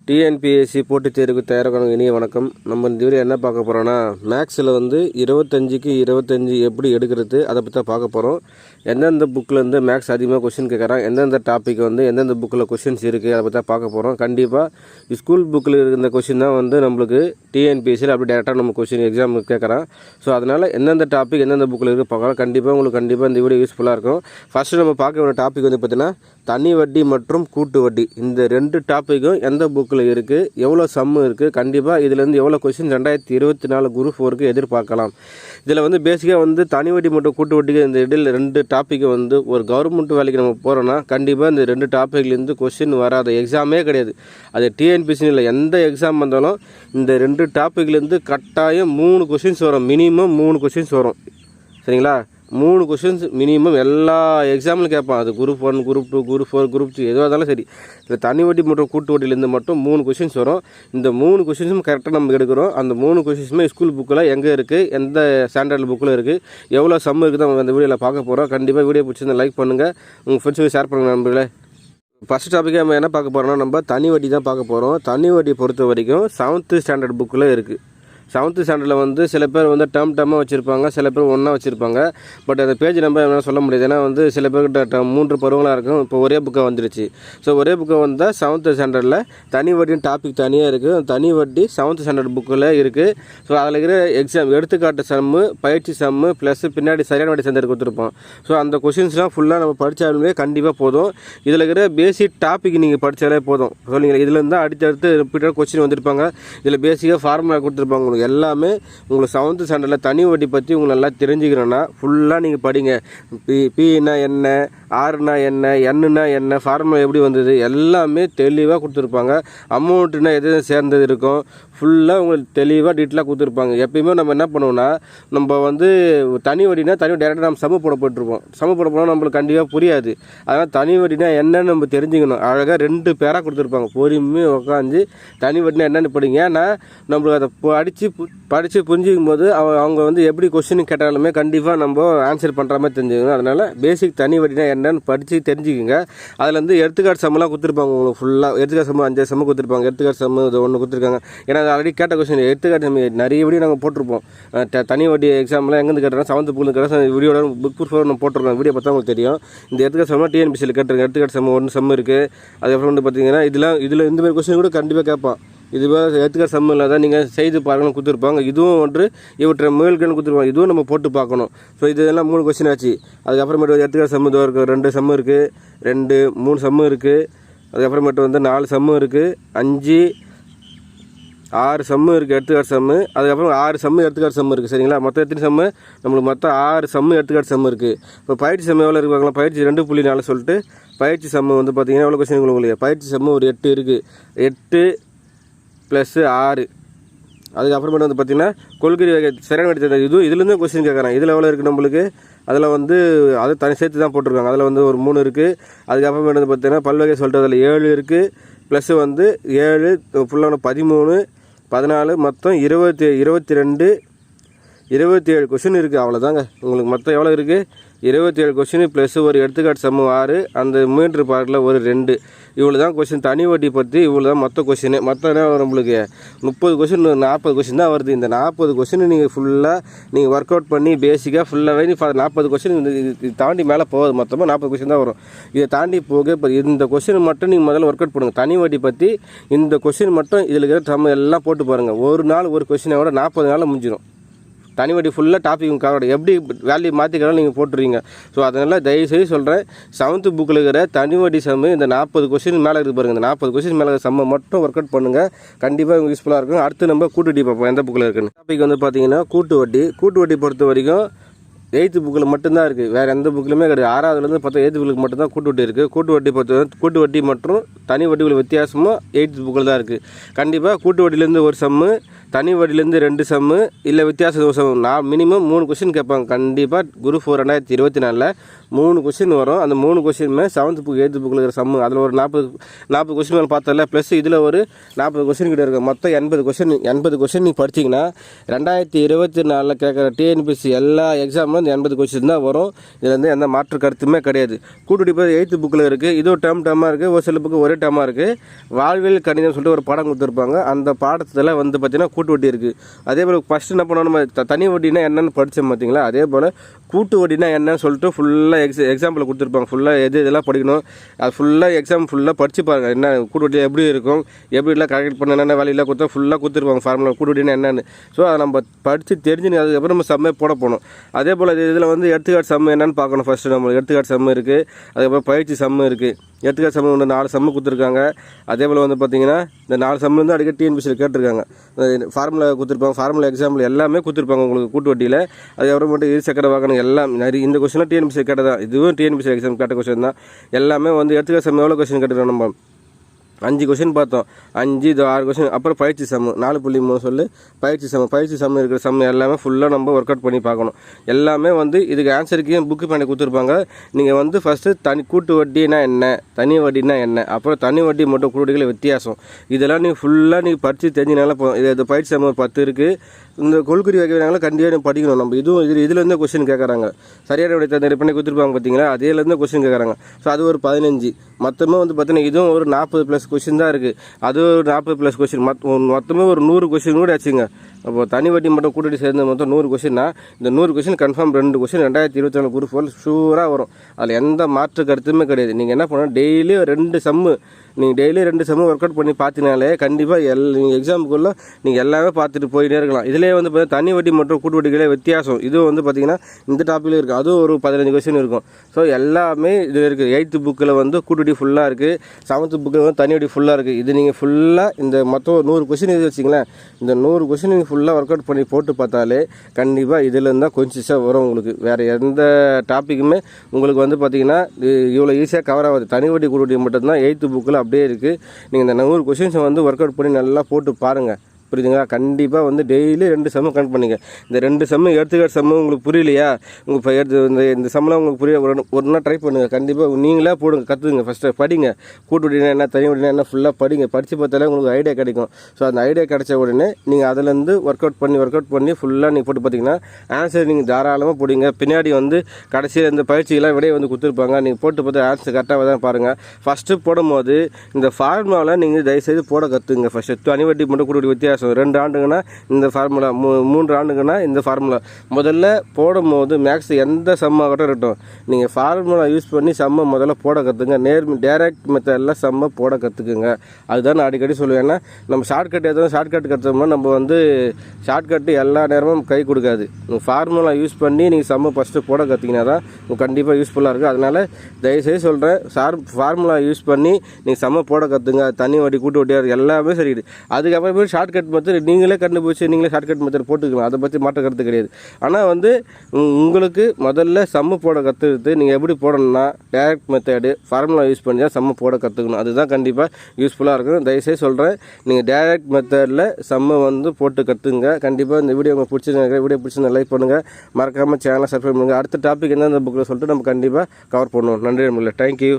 TNPSC போட்டித் தேர்வுக்கு தயாராக இனிய வணக்கம். நம்ம இந்த வீடியோ என்ன பார்க்க போகிறோன்னா, மேக்ஸில் 25க்கு 25 எப்படி எடுக்கிறது அதை பற்றி தான் பார்க்க போகிறோம். எந்தெந்த புக்கில் மேக்ஸ் அதிகமாக கொஸ்டின் கேட்குறாங்க, எந்தெந்த டாபிக் எந்தெந்த புக்கில் கொஸ்டின்ஸ் இருக்குது அதை பற்றி தான் பார்க்க போகிறோம். கண்டிப்பாக ஸ்கூல் புக்கில் இருந்த கொஸ்டின் தான் நம்மளுக்கு டிஎன்பிஎஸ்சியில் அப்படி டேரெக்டாக நம்ம கொஸ்டின் எக்ஸாம் கேட்குறான். ஸோ அதனால் எந்தெந்த டாபிக் எந்தெந்த புக்கில் இருக்குது பார்க்கலாம். கண்டிப்பாக இந்த வீடியோ யூஸ்ஃபுல்லாக இருக்கும். ஃபஸ்ட்டு நம்ம பார்க்க வேண்டிய டாபிக் பார்த்திங்கன்னா தனி வட்டி மற்றும் கூட்டு வட்டி. இந்த ரெண்டு டாப்பிக்கும் எந்த புக்கில் இருக்குது, எவ்வளோ சம்மு இருக்குது, கண்டிப்பாக இதுலேருந்து எவ்வளோ கொஸ்டின் 2024 குரூப் 4க்கு எதிர்பார்க்கலாம். இதில் பேசிக்காக தனி வட்டி மற்றும் கூட்டு வட்டிக்கு இந்த இடையில் ரெண்டு டாப்பிக்கு ஒரு கவர்மெண்ட் வேலைக்கு நம்ம போகிறோன்னா கண்டிப்பாக இந்த ரெண்டு டாப்பிக்லேருந்து கொஸ்டின் வராத எக்ஸாமே கிடையாது. அது டிஎன்பிஎஸ்சி இல்லை, எந்த எக்ஸாம் வந்தாலும் இந்த ரெண்டு டாப்பிக்லேருந்து கட்டாயம் 3 கொஸ்டின்ஸ் வரும். மினிமம் 3 கொஸ்டின்ஸ் வரும். சரிங்களா? 3 கொஸ்டின்ஸ் மினிமம் எல்லா எக்ஸாம்பிளும் கேட்பான். அது குரூப் 1, குரூப் 2, குரூப் 4, குரூப் 3 எதுவாக இருந்தாலும் சரி. இந்த தனி வட்டி மற்றும் கூட்டு வட்டியிலேருந்து மட்டும் 3 கொஸ்டின்ஸ் வரும். இந்த 3 கொஸ்டின்ஸும் கரெக்டாக நம்ம எடுக்கிறோம். அந்த 3 கொஸ்டின்ஸுமே ஸ்கூல் புக்கில் எங்கே இருக்குது, எந்த ஸ்டாண்டர்ட் புக்கில் இருக்குது, எவ்வளோ சம் இருக்குது நம்ம அந்த வீடியோவில் பார்க்க போகிறோம். கண்டிப்பாக வீடியோ பிடிச்சிருந்தா லைக் பண்ணுங்கள், உங்கள் ஃப்ரெண்ட்ஸுக்கு ஷேர் பண்ணுங்கள் நண்பர்களே. ஃபஸ்ட் டாப்பிக்காக நம்ம என்ன பார்க்க போகிறோம்னா, நம்ம தனி வட்டி தான் பார்க்க போகிறோம். தனி வட்டி பொறுத்த வரைக்கும் 7th ஸ்டாண்டர்ட் புக்கில் இருக்குது. 7th ஸ்டாண்டர்டில் சில பேர் டேர்மாக வச்சுருப்பாங்க, சில பேர் ஒன்றா வச்சுருப்பாங்க. பட் அந்த பேஜ் நம்பர் என்ன சொல்ல முடியாது. ஏன்னா சில பேர்கிட்ட 3 பருவங்களாக இருக்கும். இப்போ ஒரே புக்காக வந்துருச்சு. ஸோ ஒரே புக்கை வந்தால் 7th ஸ்டாண்டர்டில் தனி வட்டின்னு டாபிக் தனியாக இருக்குது. தனி வட்டி 7th ஸ்டாண்டர்ட் புக்கில் இருக்குது. ஸோ அதில் இருக்கிற எக்ஸாம் எடுத்துக்காட்டு சம்மு, பயிற்சி சம்மு ப்ளஸ் பின்னாடி சரியான வட்டி சென்டர் கொடுத்துருப்போம். ஸோ அந்த கொஷின்ஸ்லாம் ஃபுல்லாக நம்ம படித்தாலுமே கண்டிப்பாக போதும். இதில் இருக்கிற பேசிக் டாபிக் நீங்கள் படித்தாலே போதும். ஸோ நீங்கள் இதுலேருந்து அடுத்தடுத்து ரிப்பீட்டட் கொஸ்டின் வந்திருப்பாங்க. இதில் பேசிக்காக ஃபார்முலா கொடுத்துருப்பாங்க. எல்லாமே உங்களுக்கு 7th ஸ்டாண்டர்டில் தனி வட்டி பற்றி உங்களுக்கு நல்லா தெரிஞ்சுக்கிறோன்னா ஃபுல்லாக நீங்கள் படிங்க. பின்னா என்ன, ஆர்னா என்ன, என்னன்னா என்ன, ஃபார்முலா எப்படி வந்தது எல்லாமே தெளிவாக கொடுத்துருப்பாங்க. அமௌண்ட்டுனா எது சேர்ந்தது இருக்கும் ஃபுல்லாக உங்களுக்கு தெளிவாக டீட்டெயிலாக கொடுத்துருப்பாங்க. எப்பயுமே நம்ம என்ன பண்ணுவோம்னா, நம்ம தனி வட்டினா டேரெக்டாக நம்ம சம போட போட்டிருப்போம். சம போட போனால் நம்மளுக்கு கண்டிப்பாக புரியாது. அதனால் தனி வட்டினா என்னன்னு நம்ம தெரிஞ்சுக்கணும். அழகாக 2 பேராக கொடுத்துருப்பாங்க. பொறுமையாக உட்காந்து தனி வட்டினா என்னென்னு படிங்க. ஏன்னா நம்மளுக்கு அதை படித்து புரிஞ்சிக்கும் போது அவங்க எப்படி கொஸ்டின் கேட்டாலுமே கண்டிப்பாக நம்ம ஆன்சர் பண்ணுற மாதிரி தெரிஞ்சுக்கணும். அதனால் பேசிக் தனி வட்டினா என்னன்னு படித்து தெரிஞ்சுக்குங்க. அதில் எடுத்துக்காட்டு சம்மெல்லாம் கொடுத்துருப்பாங்க. உங்களுக்கு ஃபுல்லாக எடுத்துக்காட்டு சம்மு 5 சம்மு கொடுத்துருப்பாங்க. எடுத்துக்காட்டு சம்மு இது 1 கொடுத்துருக்காங்க. ஏன்னா அது ஆல்ரெடி கேட்ட கொஸ்டின் எடுத்துக்காட்டு சம்மு நிறைய வீடியோ நாங்கள் போட்டிருப்போம். தனி வட்டி எக்ஸாம்லாம் எங்கேருந்து கேட்டோம்னா 7th புக்கில் கேட்டால் வீடியோட புக் ப்ரூஃப் நம்ம போட்டிருக்கோம். வீடியோ பார்த்தா உங்களுக்கு தெரியும். இந்த எடுத்துக்காட்டு சம்மா டிஎன்பிஎஸ்சியில் கேட்டிருக்கேன். எடுத்துக்காட்டு சம்மு 1 சம்மு இருக்குது. அதுக்கப்புறம் பார்த்தீங்கன்னா இதில் இந்த மாதிரி கொஸ்டின் கூட கண்டிப்பாக கேட்பான். இதுவே எடுத்துக்காட்டு சம்மு இல்லாத நீங்கள் செய்து பாருங்கன்னு கொடுத்துருப்பாங்க. இதுவும் இவற்றை மேல்கன்னு கொடுத்துருப்பாங்க. இதுவும் நம்ம போட்டு பார்க்கணும். ஸோ இதெல்லாம் 3 கொஸ்டின் ஆச்சு. அதுக்கப்புறமேட்டு எடுத்துக்காட்டு சம்மு இதோ இருக்குது. 2 சம்மு இருக்குது, 2 3 சம்மு இருக்குது. அதுக்கப்புறமேட்டு 4 சம்மு இருக்குது, 5 6 சம்மு இருக்குது எடுத்துக்காட்டு சம்மு. அதுக்கப்புறம் 6 சம்மு எடுத்துக்காட்டு சம்மு இருக்குது. சரிங்களா? மொத்தம் எத்தனை சம்மு நம்மளுக்கு மொத்தம் 6 சம்மு எடுத்துக்காட்டு சம்மு இருக்குது. இப்போ பயிற்சி சம்மு எவ்வளோ இருக்காங்களா, பயிற்சி 2.4 சொல்லிட்டு பயிற்சி சம்மு பார்த்தீங்கன்னா எவ்வளோ கொஸ்டின் உங்களுக்கு பயிற்சி சம்மு ஒரு 8 இருக்குது. 8 + 6. அதுக்கப்புறமேட்டு பார்த்தீங்கன்னா கொள்கை வகை சரியான வட்டி இதுலேருந்து கொஸ்டின் கேட்குறாங்க. இதில் எவ்வளோ இருக்குது நம்மளுக்கு, அதில் அது தனி சேர்த்து தான் போட்டிருக்காங்க. அதில் ஒரு 3 இருக்குது. அதுக்கப்புறமேட்டு பார்த்தீங்கன்னா பல்வகை சொல்லிட்டு அதில் 7 இருக்குது. ப்ளஸ் 7 ஃபுல்லான 13 14 மொத்தம் 22 27 கொஸ்டின் இருக்குது. அவ்வளோதாங்க. உங்களுக்கு மொத்தம் எவ்வளோ இருக்குது, 27 கொஸ்டின் ப்ளஸ் ஒரு எடுத்துக்காட்டு சம்மு 6, அந்த மீட்ரு பார்ட்டில் ஒரு 2. இவ்வளோ தான் கொஸ்டின் தனி வட்டி பற்றி. இவ்வளோ தான் மொத்த கொஸ்டின். மொத்தம் என்ன நம்மளுக்கு 30 கொஸ்டின் 40 கொஸ்டின் தான் வருது. இந்த 40 கொஸ்டின் நீங்கள் ஃபுல்லாக ஒர்க் அவுட் பண்ணி பேசிக்காக ஃபுல்லாகவே 40 கொஸ்டின் இது தாண்டி மேலே போகுது. மொத்தமாக 40 கொஸ்டின் தான் வரும். இதை தாண்டி போக இப்போ இந்த கொஸ்டின் மட்டும் நீங்கள் முதல்ல ஒர்க் அவுட் பண்ணுங்கள். தனி வட்டி பற்றி இந்த கொஸ்டின் மட்டும் இதில் இருக்கிற சம்ம எல்லாம் போட்டு பாருங்கள். ஒரு நாள் ஒரு கொஸ்டினை விட 40 நாளில் முடிஞ்சிடும். தனி வட்டி ஃபுல்லாக டாபிக் கவர் எப்படி வேல்யூ மாற்றிக்கிறாலும் நீங்கள் போட்டுருவீங்க. ஸோ அதனால் தயவுசெய்து சொல்கிறேன், 7th புக்கில் இருக்கிற தனி வட்டி சம்மு இந்த 40 கொஸ்டின் மேலே இருக்குது பாருங்கள். இந்த 40 கொஸ்டின் மேலே சம்மை மட்டும் ஒர்க் அவுட் பண்ணுங்கள். கண்டிப்பாக யூஸ்ஃபுல்லாக இருக்கும். அடுத்து நம்ம கூட்டு வட்டி பார்ப்போம். எந்த புக்கில் இருக்குன்னு டாபிக் பார்த்தீங்கன்னா கூட்டு வட்டி பொறுத்த வரைக்கும் 8th புக்கில் மட்டும்தான் இருக்குது. வேறு எந்த புக்கிலுமே கிடையாது. 6வதுலேருந்து 8th புக்கில் மட்டும்தான் கூட்டு வட்டி இருக்குது. கூட்டு வட்டி மற்றும் தனி வட்டிகள் வித்தியாசமும் 8th புக்கில் தான் இருக்குது. கண்டிப்பாக கூட்டு வட்டியிலேருந்து ஒரு சம்மு, தனி வட்டிலேருந்து 2 சம்மு இல்லை வித்தியாச சம் மினிமம் 3 கொஸ்டின் கேட்பாங்க. கண்டிப்பாக குரூப் 4 2024 3 கொஸ்டின் வரும். அந்த 3 கொஸ்டினுமே 7th புக் 8th புக்கில் இருக்கிற சம்மு அதில் ஒரு 40 கொஸ்டின் மேலே பார்த்தல, ப்ளஸ் இதில் ஒரு 40 கொஸ்டின் கிட்ட இருக்குது. மொத்தம் 80 கொஸ்டின் நீங்கள் படிச்சிங்கன்னா 2024 கேட்குற டிஎன்பிஎஸ்சி எல்லா எக்ஸாமும் இந்த 80 கொஸ்டின் தான் வரும். இதில் வந்து எந்த மாற்று கருத்துமே கிடையாது. கூட்டுவட்டி 8th புக்கில் இருக்குது. இது ஒரு டேர்மாக இருக்குது, ஒரு சில புக்கு ஒரே டேர்மாக இருக்குது. வாழ்வியல் கணிதம் சொல்லிட்டு ஒரு பாடம் கொடுத்துருப்பாங்க. அந்த பாடத்தில் வந்து பார்த்திங்கன்னா கூட்டு வட்டி இருக்குது. அதே போல் ஃபஸ்ட்டு என்ன பண்ணணும், நம்ம தனி வட்டினா என்னென்னு படித்தோம் பார்த்தீங்களா, அதே போல் கூட்டு வட்டினா என்னன்னு சொல்லிட்டு ஃபுல்லாக எக்ஸாம்பிள் கொடுத்துருப்பாங்க. ஃபுல்லாக இதெல்லாம் படிக்கணும். அது ஃபுல்லாக எக்ஸாம் ஃபுல்லாக படித்து பாருங்கள். என்ன கூட்டு வட்டி எப்படி இருக்கும், எப்படிலாம் கால்குலேட் பண்ண என்னென்ன வேலையெல்லாம் கொடுத்தா ஃபுல்லாக கொடுத்துருப்பாங்க ஃபார்முலா கூட்டு வட்டினா என்னென்னு. ஸோ அதை நம்ம படித்து தெரிஞ்சுன்னு அதுக்கப்புறம் நம்ம சம்மே போட போகணும். அதே போல் இதில் வந்து எடுத்துக்காட்டு சம்மு என்னென்னு பார்க்கணும். ஃபஸ்ட்டு நம்ம எடுத்துக்காட்டு சம்மு இருக்குது, அதுக்கப்புறம் பயிற்சி சம்மு இருக்குது. எடுத்துக்காட்டு சம்மு வந்து 4 சம்மு கொடுத்துருக்காங்க. அதே போல் வந்து பார்த்திங்கன்னா இந்த 4 சம்மு வந்து அடிக்கடி டிஎன்பிஎஸ்சியில் கேட்டிருக்காங்க. ஃபார்முலா கொடுத்துருப்பாங்க, ஃபார்முலா எக்ஸாம்பிள் எல்லாமே கொடுத்துருப்பாங்க உங்களுக்கு கூட்டு வட்டியில். அதுக்கப்புறம் மட்டும் இருசக்கர வாகனம் எல்லாம் நிறைய இந்த கொஸ்டின்லாம் டிஎன்பிஎஸ்சி கேட்டதான். இதுவும் டிஎன்பிஎஸ்சி எக்ஸாம் கேட்ட கொஸ்டின் தான். எல்லாமே வந்து எடுத்துக்காட்டு சம்மு எவ்வளோ கொஸ்டின் கேட்டுருக்கோம், நம்ம 5 கொஸ்டின் பார்த்தோம். 5 இது 6 கொஸ்டின். அப்புறம் பயிற்சி சம்மு 4.3 சொல்லு பயிற்சி சம்மு இருக்கிற சம்மு எல்லாமே ஃபுல்லாக நம்ம ஒர்க் அவுட் பண்ணி பார்க்கணும். எல்லாமே வந்து இதுக்கு ஆன்சருக்கு புக்கு பண்ணி கொடுத்துருப்பாங்க. நீங்கள் வந்து ஃபஸ்ட்டு கூட்டு வட்டினா என்ன, தனி வட்டினா என்ன, அப்புறம் தனி வட்டி மட்டும் கூட்டு வட்டிகள் வித்தியாசம், இதெல்லாம் நீங்கள் ஃபுல்லாக நீங்கள் படித்து தெரிஞ்சினால போதும். இது பயிற்சி சம்மு 10 இருக்குது. இந்த கொள்குறி வைக்கிறாங்களா கண்டிப்பாக படிக்கணும். நம்ம இதுலேருந்து கொஸ்டின் கேட்குறாங்க. சரியான விடை தேர்ந்தெடுப்பு பண்ணி கொடுத்துருப்பாங்க பார்த்தீங்களா, அதேலேருந்து கொஸ்டின் கேட்குறாங்க. ஸோ அது ஒரு 15. மொத்தமே வந்து பார்த்தீங்கன்னா இதுவும் ஒரு 40+ கொஸ்டின் தான் இருக்குது. அது ஒரு 40+ கொஸ்டின். மொத்தமே ஒரு 100 கொஸ்டின் கூட ஆச்சுங்க. அப்போ தனி வட்டி மட்டும் கூட்டிட்டு சேர்ந்து மொத்தம் 100 கொஸ்டின்னா இந்த 100 கொஸ்டின் கன்ஃபார்ம் 2 கொஸ்டின் 2024 குரூப் 4 ஷூராக வரும். அதில் எந்த மாற்று கருத்துமே கிடையாது. நீங்கள் என்ன பண்ணணும், டெய்லி 2 சம்மு நீங்கள் டெய்லி 2 சம்மு ஒர்க் அவுட் பண்ணி பார்த்தீங்கனாலே கண்டிப்பாக நீங்கள் எக்ஸாமுக்குள்ளே நீங்கள் எல்லாமே பார்த்துட்டு போயிட்டே இருக்கலாம். இதிலே வந்து பார்த்தீங்கன்னா தனி வட்டி மற்றும் கூட்டு வட்டிகளே வித்தியாசம். இதுவும் வந்து பார்த்திங்கன்னா இந்த டாப்பில் இருக்குது. அதுவும் ஒரு 15 கொஸ்டின் இருக்கும். ஸோ எல்லாமே இதில் இருக்குது. 8th புக்கில் வந்து கூட்டு வட்டி ஃபுல்லாக இருக்குது. 7th புக்கில் வந்து தனி வட்டி ஃபுல்லாக இருக்குது. இது நீங்கள் ஃபுல்லாக இந்த மொத்தம் 100 கொஸ்டின் இது வச்சிங்களேன். இந்த 100 கொஸ்டின் நீங்கள் ஃபுல்லாக ஒர்க் அவுட் பண்ணி போட்டு பார்த்தாலே கண்டிப்பாக இதில் இருந்தால் கொஞ்சம் வரும். உங்களுக்கு வேறு எந்த டாப்பிக்குமே உங்களுக்கு வந்து பார்த்திங்கன்னா இவ்வளோ ஈஸியாக கவர் ஆகாது. தனி வட்டி கூட்டு வட்டி மட்டும்தான் 8th புக்கில் அப்படியே இருக்குது. நீங்கள் இந்த 100 கொஸ்டின்ஸை வந்து ஒர்க் அவுட் பண்ணி நல்லா போட்டு பாருங்கள். புரியுதுங்களா? கண்டிப்பாக வந்து டெய்லி 2 சம்மு கனெக்ட் பண்ணிங்க. இந்த 2 சம்மு எடுத்துக்காட்டு சம்மு உங்களுக்கு புரியலையா, உங்களுக்கு இந்த சம்மெலாம் உங்களுக்கு புரிய ஒரு நாள் ட்ரை பண்ணுங்கள். கண்டிப்பாக நீங்களே போடுங்க, கற்றுக்குங்க. ஃபஸ்ட்டு படிங்க. கூட்டு வட்டினா என்ன, தனி வட்டினா என்ன ஃபுல்லாக படிங்க. படித்து பார்த்தாலே உங்களுக்கு ஐடியா கிடைக்கும். ஸோ அந்த ஐடியா கிடைச்ச உடனே நீங்கள் அதிலேருந்து ஒர்க் அவுட் பண்ணி ஃபுல்லாக நீங்கள் போட்டு பார்த்தீங்கன்னா ஆன்சர் நீங்கள் தாராளமாக போடுங்க. பின்னாடி வந்து கடைசியில் இந்த பயிற்சியெல்லாம் விடையை வந்து கொடுத்துருப்பாங்க. நீங்கள் போட்டு பார்த்தா ஆன்சர் கரெக்டாக தான் பாருங்கள். ஃபஸ்ட்டு போடும்போது இந்த ஃபார்முலாவில் நீங்கள் தயவுசெய்து போட கற்றுங்க. ஃபஸ்ட்டு தனி வட்டி மட்டும் கூட்டு வட்டி வித்தியாசம் 2 ஆண்டுங்கன்னா இந்த ஃபார்முலா, 3 ஆண்டுங்கன்னா இந்த ஃபார்முலா. முதல்ல போடும்போது மேக்ஸ் எந்த சம்மாகட்டும் இருக்கட்டும், நீங்கள் ஃபார்முலா யூஸ் பண்ணி சம்மை முதல்ல போட கற்றுங்க. டேரக்ட் மெத்தடில் சம்மை போட கற்றுக்குங்க. அதுதான் நான் அடிக்கடி சொல்லுவேன். ஏன்னா நம்ம ஷார்ட்கட் எதுவும் ஷார்ட்கட் கற்றுக்கோம்னா நம்ம வந்து ஷார்ட்கட்டு எல்லா நேரமும் கை கொடுக்காது. ஃபார்முலா யூஸ் பண்ணி நீங்கள் சம்மை ஃபஸ்ட்டு போட கற்றுக்கினா தான் கண்டிப்பாக யூஸ்ஃபுல்லாக இருக்குது. அதனால் தயவுசெய்து சொல்கிறேன், ஃபார்முலா யூஸ் பண்ணி நீங்கள் சம்மை போட கற்றுங்க. தனி வட்டி கூட்டு வட்டி எல்லாமே சரியுது. அதுக்கப்புறமே ஷார்ட்கட் மெத்தட் நீங்களே கண்டுபிடிச்சி நீங்களே ஷார்ட்கட் மெத்தட் போட்டுக்கலாம். அதை பற்றி மாற்ற கருத்து கிடையாது. ஆனால் வந்து உங்களுக்கு முதல்ல சம்மு போட கற்றுக்கிட்டு நீங்கள் எப்படி போடணும்னா டேரக்ட் மெத்தடு ஃபார்முலா யூஸ் பண்ணி தான் சம்மு போட கற்றுக்கணும். அதுதான் கண்டிப்பாக யூஸ்ஃபுல்லாக இருக்கும். தயவுசெய்து சொல்கிறேன், நீங்கள் டேரக்ட் மெத்தடில் சம்மை வந்து போட்டு கற்றுங்க. கண்டிப்பாக இந்த வீடியோ உங்களுக்கு பிடிச்சிருக்க வீடியோ பிடிச்சிருந்தா லைக் பண்ணுங்கள். மறக்காமல் சேனலை சப்ஸ்கிரைப் பண்ணுங்கள். அடுத்த டாபிக் எந்தெந்த புக்கில் சொல்லிட்டு நம்ம கண்டிப்பாக கவர் பண்ணுவோம். நன்றி. தேங்க்யூ.